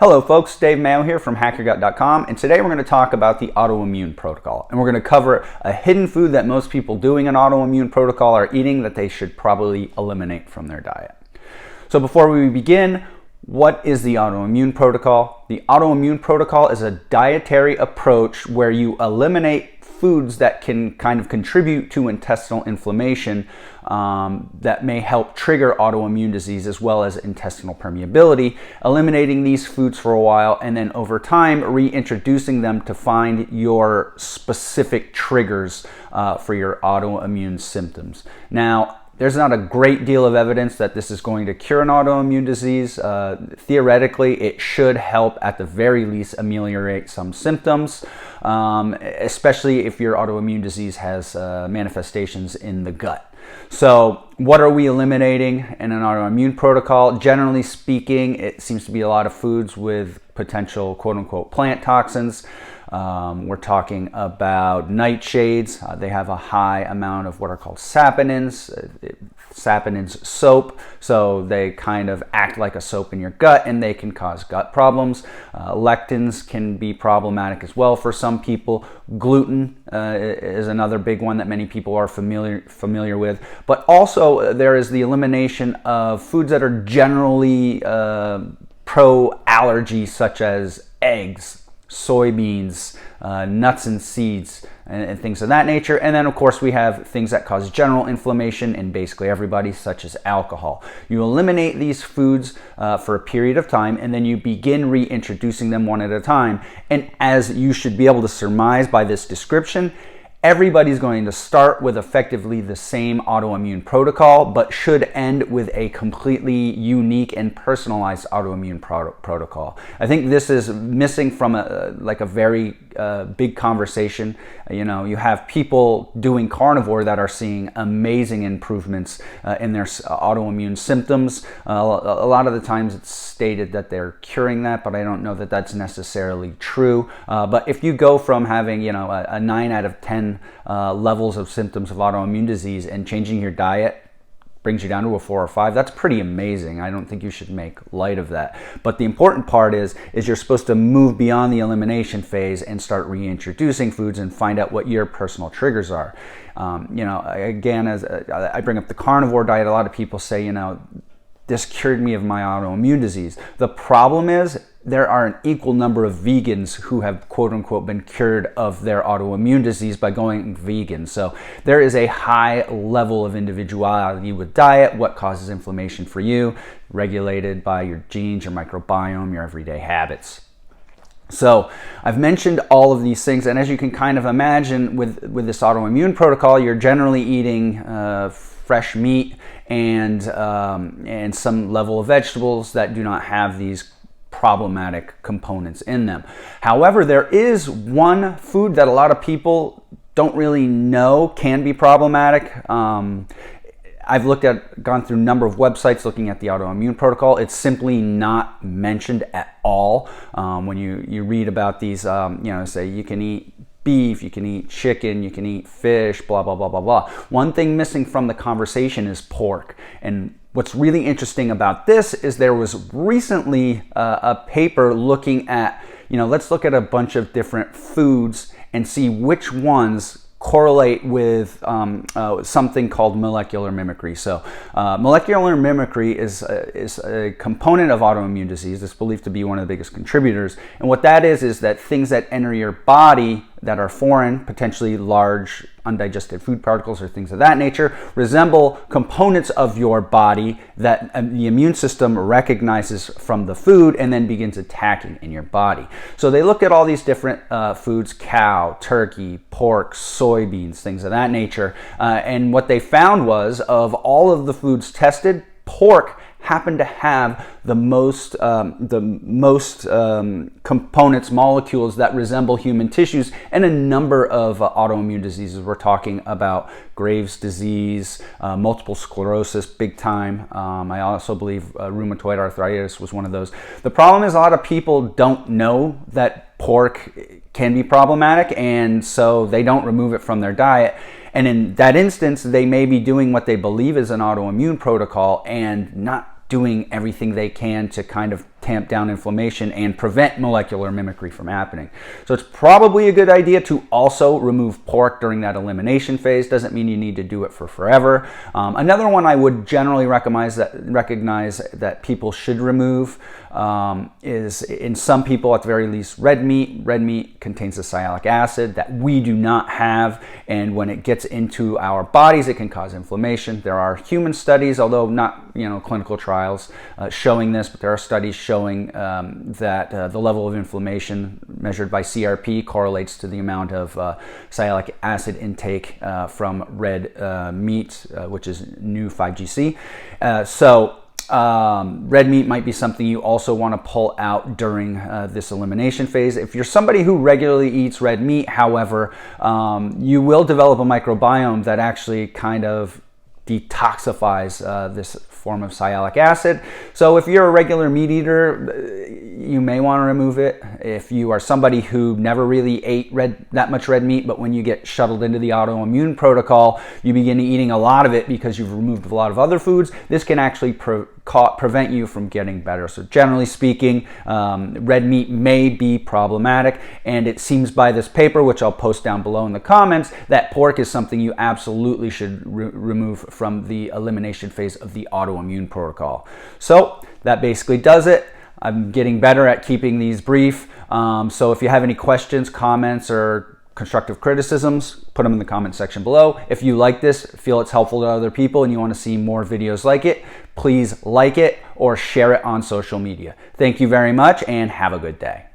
Hello folks, Dave Mayo here from HackYourGut.com, and today we're going to talk about the Autoimmune Protocol. And we're going to cover a hidden food that most people doing an Autoimmune Protocol are eating that they should probably eliminate from their diet. So before we begin, what is the Autoimmune Protocol? The Autoimmune Protocol is a dietary approach where you eliminate foods that can kind of contribute to intestinal inflammation that may help trigger autoimmune disease as well as intestinal permeability, eliminating these foods for a while and then over time reintroducing them to find your specific triggers for your autoimmune symptoms. Now, there's not a great deal of evidence that this is going to cure an autoimmune disease. Theoretically, it should help at the very least ameliorate some symptoms, especially if your autoimmune disease has manifestations in the gut. So what are we eliminating in an autoimmune protocol? Generally speaking, it seems to be a lot of foods with potential quote-unquote plant toxins. We're talking about nightshades. They have a high amount of what are called saponins. Saponins soap, so they kind of act like a soap in your gut and they can cause gut problems. Lectins can be problematic as well for some people. Gluten is another big one that many people are familiar with. But also there is the elimination of foods that are generally pro-allergy, such as eggs, soybeans, nuts and seeds, and things of that nature. And then of course we have things that cause general inflammation in basically everybody, such as alcohol. You eliminate these foods for a period of time and then you begin reintroducing them one at a time. And as you should be able to surmise by this description, everybody's going to start with effectively the same autoimmune protocol, but should end with a completely unique and personalized autoimmune protocol. I think this is missing from a very big conversation. You know, you have people doing carnivore that are seeing amazing improvements in their autoimmune symptoms. A lot of the times it's stated that they're curing that, but I don't know that that's necessarily true. But if you go from having, you know, a 9 out of 10 levels of symptoms of autoimmune disease and changing your diet brings you down to a 4 or 5, that's pretty amazing. I don't think you should make light of that. But the important part is you're supposed to move beyond the elimination phase and start reintroducing foods and find out what your personal triggers are. You know, again, as I bring up the carnivore diet, a lot of people say, you know, this cured me of my autoimmune disease. The problem is there are an equal number of vegans who have quote unquote been cured of their autoimmune disease by going vegan. So there is a high level of individuality with diet, what causes inflammation for you, regulated by your genes, your microbiome, your everyday habits. So I've mentioned all of these things, and as you can kind of imagine with this autoimmune protocol, you're generally eating fresh meat and some level of vegetables that do not have these problematic components in them. However, there is one food that a lot of people don't really know can be problematic. I've gone through a number of websites looking at the autoimmune protocol. It's simply not mentioned at all. When you read about these, you know, say you can eat beef, you can eat chicken, you can eat fish, blah, blah, blah, blah, blah. One thing missing from the conversation is pork. And what's really interesting about this is there was recently a paper looking at, you know, let's look at a bunch of different foods and see which ones correlate with something called molecular mimicry. So molecular mimicry is a component of autoimmune disease. It's believed to be one of the biggest contributors. And what that is that things that enter your body that are foreign, potentially large undigested food particles or things of that nature, resemble components of your body that the immune system recognizes from the food and then begins attacking in your body. So they looked at all these different foods: cow, turkey, pork, soybeans, things of that nature. And what they found was, of all of the foods tested, pork happened to have the most components, molecules that resemble human tissues, and a number of autoimmune diseases. We're talking about Graves' disease, multiple sclerosis, big time. I also believe rheumatoid arthritis was one of those. The problem is a lot of people don't know that pork can be problematic, and so they don't remove it from their diet. And in that instance, they may be doing what they believe is an autoimmune protocol and not doing everything they can to kind of tamp down inflammation and prevent molecular mimicry from happening. So it's probably a good idea to also remove pork during that elimination phase. Doesn't mean you need to do it for forever. Another one I would generally recognize that people should remove is, in some people at the very least, red meat. Red meat contains a sialic acid that we do not have, and when it gets into our bodies it can cause inflammation. There are human studies, although not clinical trials showing this, but there are studies showing that the level of inflammation measured by CRP correlates to the amount of sialic acid intake from red meat, which is new 5GC. Red meat might be something you also want to pull out during this elimination phase. If you're somebody who regularly eats red meat, however, you will develop a microbiome that actually kind of detoxifies this form of sialic acid. So if you're a regular meat eater, you may want to remove it. If you are somebody who never really ate that much red meat, but when you get shuttled into the autoimmune protocol, you begin eating a lot of it because you've removed a lot of other foods, this can actually prevent you from getting better. So generally speaking, red meat may be problematic, and it seems by this paper, which I'll post down below in the comments, that pork is something you absolutely should remove from the elimination phase of the autoimmune protocol. So that basically does it. I'm getting better at keeping these brief. So if you have any questions, comments, or constructive criticisms, put them in the comment section below. If you like this, feel it's helpful to other people, and you want to see more videos like it, please like it or share it on social media. Thank you very much, and have a good day.